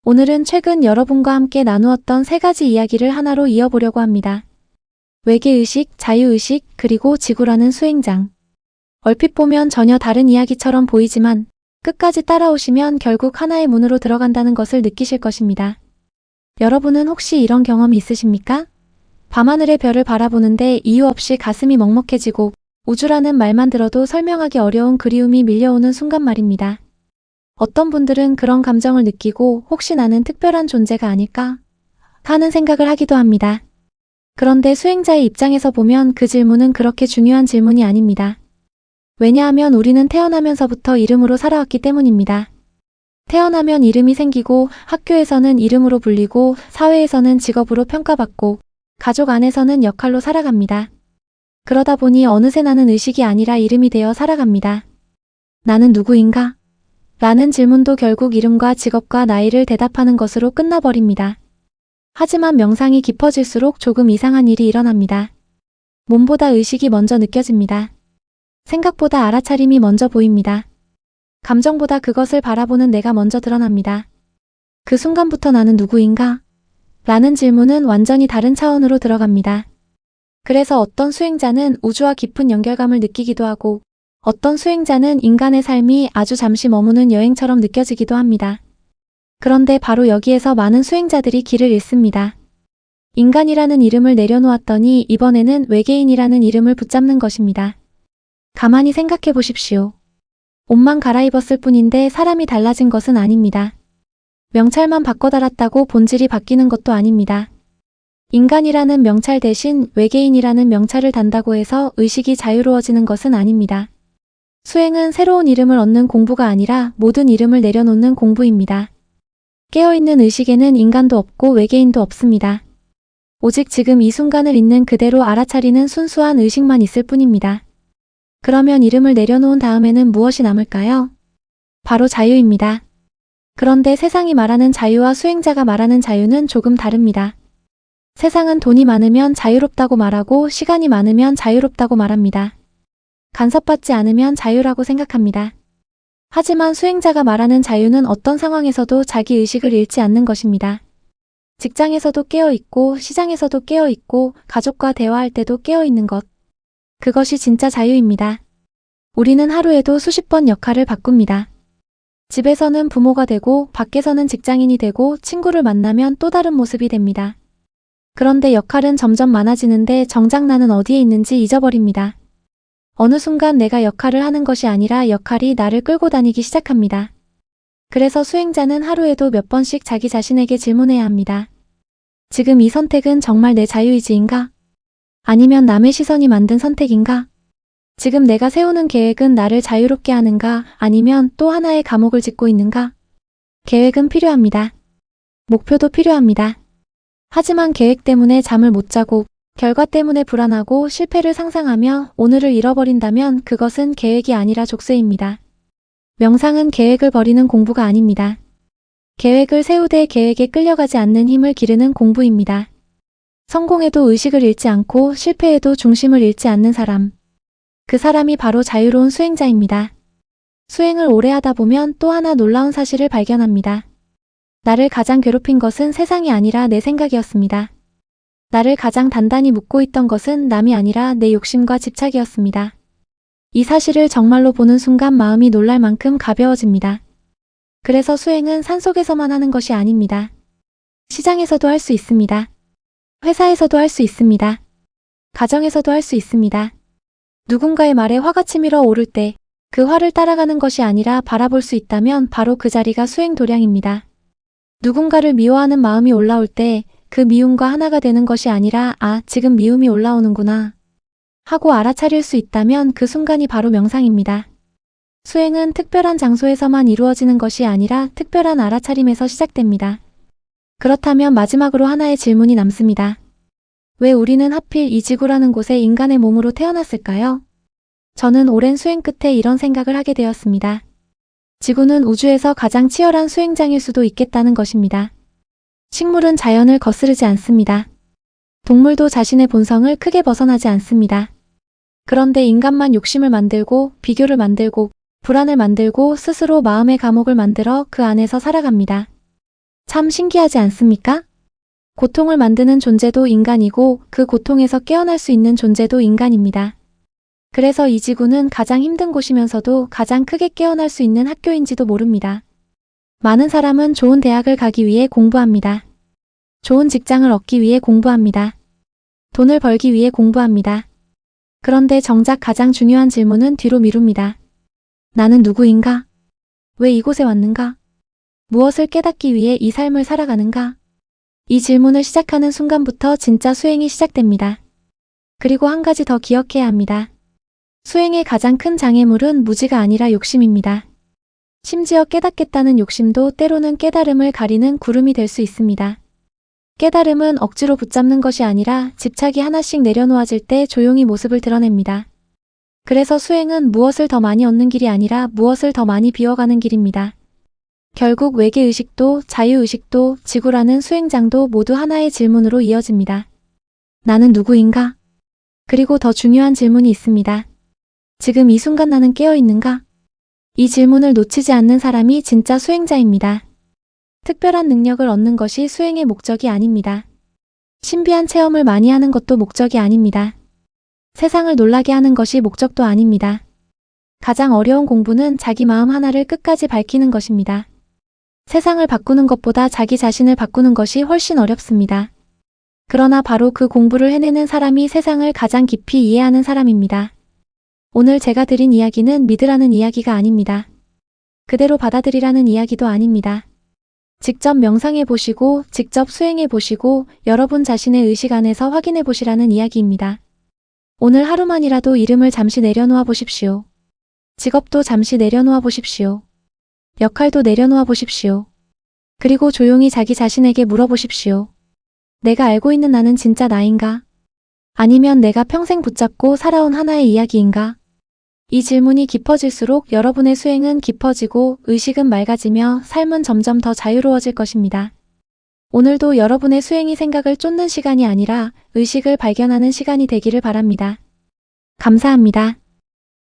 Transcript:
오늘은 최근 여러분과 함께 나누었던 3가지 이야기를 하나로 이어보려고 합니다. 외계의식, 자유의식, 그리고 지구라는 수행장. 얼핏 보면 전혀 다른 이야기처럼 보이지만 끝까지 따라오시면 결국 하나의 문으로 들어간다는 것을 느끼실 것입니다. 여러분은 혹시 이런 경험이 있으십니까? 밤하늘의 별을 바라보는데 이유 없이 가슴이 먹먹해지고 우주라는 말만 들어도 설명하기 어려운 그리움이 밀려오는 순간 말입니다. 어떤 분들은 그런 감정을 느끼고 혹시 나는 특별한 존재가 아닐까? 하는 생각을 하기도 합니다. 그런데 수행자의 입장에서 보면 그 질문은 그렇게 중요한 질문이 아닙니다. 왜냐하면 우리는 태어나면서부터 이름으로 살아왔기 때문입니다. 태어나면 이름이 생기고 학교에서는 이름으로 불리고 사회에서는 직업으로 평가받고 가족 안에서는 역할로 살아갑니다. 그러다 보니 어느새 나는 의식이 아니라 이름이 되어 살아갑니다. 나는 누구인가? 라는 질문도 결국 이름과 직업과 나이를 대답하는 것으로 끝나버립니다. 하지만 명상이 깊어질수록 조금 이상한 일이 일어납니다. 몸보다 의식이 먼저 느껴집니다. 생각보다 알아차림이 먼저 보입니다. 감정보다 그것을 바라보는 내가 먼저 드러납니다. 그 순간부터 나는 누구인가? 라는 질문은 완전히 다른 차원으로 들어갑니다. 그래서 어떤 수행자는 우주와 깊은 연결감을 느끼기도 하고 어떤 수행자는 인간의 삶이 아주 잠시 머무는 여행처럼 느껴지기도 합니다. 그런데 바로 여기에서 많은 수행자들이 길을 잃습니다. 인간이라는 이름을 내려놓았더니 이번에는 외계인이라는 이름을 붙잡는 것입니다. 가만히 생각해 보십시오. 옷만 갈아입었을 뿐인데 사람이 달라진 것은 아닙니다. 명찰만 바꿔 달았다고 본질이 바뀌는 것도 아닙니다. 인간이라는 명찰 대신 외계인이라는 명찰을 단다고 해서 의식이 자유로워지는 것은 아닙니다. 수행은 새로운 이름을 얻는 공부가 아니라 모든 이름을 내려놓는 공부입니다. 깨어있는 의식에는 인간도 없고 외계인도 없습니다. 오직 지금 이 순간을 있는 그대로 알아차리는 순수한 의식만 있을 뿐입니다. 그러면 이름을 내려놓은 다음에는 무엇이 남을까요? 바로 자유입니다. 그런데 세상이 말하는 자유와 수행자가 말하는 자유는 조금 다릅니다. 세상은 돈이 많으면 자유롭다고 말하고 시간이 많으면 자유롭다고 말합니다. 간섭받지 않으면 자유라고 생각합니다. 하지만 수행자가 말하는 자유는 어떤 상황에서도 자기 의식을 잃지 않는 것입니다. 직장에서도 깨어있고 시장에서도 깨어있고 가족과 대화할 때도 깨어있는 것. 그것이 진짜 자유입니다. 우리는 하루에도 수십 번 역할을 바꿉니다. 집에서는 부모가 되고 밖에서는 직장인이 되고 친구를 만나면 또 다른 모습이 됩니다. 그런데 역할은 점점 많아지는데 정작 나는 어디에 있는지 잊어버립니다. 어느 순간 내가 역할을 하는 것이 아니라 역할이 나를 끌고 다니기 시작합니다. 그래서 수행자는 하루에도 몇 번씩 자기 자신에게 질문해야 합니다. 지금 이 선택은 정말 내 자유의지인가? 아니면 남의 시선이 만든 선택인가? 지금 내가 세우는 계획은 나를 자유롭게 하는가? 아니면 또 하나의 감옥을 짓고 있는가? 계획은 필요합니다. 목표도 필요합니다. 하지만 계획 때문에 잠을 못 자고 결과 때문에 불안하고 실패를 상상하며 오늘을 잃어버린다면 그것은 계획이 아니라 족쇄입니다. 명상은 계획을 버리는 공부가 아닙니다. 계획을 세우되 계획에 끌려가지 않는 힘을 기르는 공부입니다. 성공해도 의식을 잃지 않고 실패해도 중심을 잃지 않는 사람. 그 사람이 바로 자유로운 수행자입니다. 수행을 오래 하다 보면 또 하나 놀라운 사실을 발견합니다. 나를 가장 괴롭힌 것은 세상이 아니라 내 생각이었습니다. 나를 가장 단단히 묶고 있던 것은 남이 아니라 내 욕심과 집착이었습니다. 이 사실을 정말로 보는 순간 마음이 놀랄 만큼 가벼워집니다. 그래서 수행은 산속에서만 하는 것이 아닙니다. 시장에서도 할 수 있습니다. 회사에서도 할 수 있습니다. 가정에서도 할 수 있습니다. 누군가의 말에 화가 치밀어 오를 때 그 화를 따라가는 것이 아니라 바라볼 수 있다면 바로 그 자리가 수행 도량입니다. 누군가를 미워하는 마음이 올라올 때 그 미움과 하나가 되는 것이 아니라 아, 지금 미움이 올라오는구나 하고 알아차릴 수 있다면 그 순간이 바로 명상입니다. 수행은 특별한 장소에서만 이루어지는 것이 아니라 특별한 알아차림에서 시작됩니다. 그렇다면 마지막으로 하나의 질문이 남습니다. 왜 우리는 하필 이 지구라는 곳에 인간의 몸으로 태어났을까요? 저는 오랜 수행 끝에 이런 생각을 하게 되었습니다. 지구는 우주에서 가장 치열한 수행장일 수도 있겠다는 것입니다. 식물은 자연을 거스르지 않습니다. 동물도 자신의 본성을 크게 벗어나지 않습니다. 그런데 인간만 욕심을 만들고 비교를 만들고 불안을 만들고 스스로 마음의 감옥을 만들어 그 안에서 살아갑니다. 참 신기하지 않습니까? 고통을 만드는 존재도 인간이고 그 고통에서 깨어날 수 있는 존재도 인간입니다. 그래서 이 지구는 가장 힘든 곳이면서도 가장 크게 깨어날 수 있는 학교인지도 모릅니다. 많은 사람은 좋은 대학을 가기 위해 공부합니다. 좋은 직장을 얻기 위해 공부합니다. 돈을 벌기 위해 공부합니다. 그런데 정작 가장 중요한 질문은 뒤로 미룹니다. 나는 누구인가? 왜 이곳에 왔는가? 무엇을 깨닫기 위해 이 삶을 살아가는가? 이 질문을 시작하는 순간부터 진짜 수행이 시작됩니다. 그리고 한 가지 더 기억해야 합니다. 수행의 가장 큰 장애물은 무지가 아니라 욕심입니다. 심지어 깨닫겠다는 욕심도 때로는 깨달음을 가리는 구름이 될 수 있습니다. 깨달음은 억지로 붙잡는 것이 아니라 집착이 하나씩 내려놓아질 때 조용히 모습을 드러냅니다. 그래서 수행은 무엇을 더 많이 얻는 길이 아니라 무엇을 더 많이 비워가는 길입니다. 결국 외계의식도 자유의식도 지구라는 수행장도 모두 하나의 질문으로 이어집니다. 나는 누구인가? 그리고 더 중요한 질문이 있습니다. 지금 이 순간 나는 깨어있는가? 이 질문을 놓치지 않는 사람이 진짜 수행자입니다. 특별한 능력을 얻는 것이 수행의 목적이 아닙니다. 신비한 체험을 많이 하는 것도 목적이 아닙니다. 세상을 놀라게 하는 것이 목적도 아닙니다. 가장 어려운 공부는 자기 마음 하나를 끝까지 밝히는 것입니다. 세상을 바꾸는 것보다 자기 자신을 바꾸는 것이 훨씬 어렵습니다. 그러나 바로 그 공부를 해내는 사람이 세상을 가장 깊이 이해하는 사람입니다. 오늘 제가 드린 이야기는 믿으라는 이야기가 아닙니다. 그대로 받아들이라는 이야기도 아닙니다. 직접 명상해 보시고 직접 수행해 보시고 여러분 자신의 의식 안에서 확인해 보시라는 이야기입니다. 오늘 하루만이라도 이름을 잠시 내려놓아 보십시오. 직업도 잠시 내려놓아 보십시오. 역할도 내려놓아 보십시오. 그리고 조용히 자기 자신에게 물어보십시오. 내가 알고 있는 나는 진짜 나인가? 아니면 내가 평생 붙잡고 살아온 하나의 이야기인가? 이 질문이 깊어질수록 여러분의 수행은 깊어지고 의식은 맑아지며 삶은 점점 더 자유로워질 것입니다. 오늘도 여러분의 수행이 생각을 쫓는 시간이 아니라 의식을 발견하는 시간이 되기를 바랍니다. 감사합니다.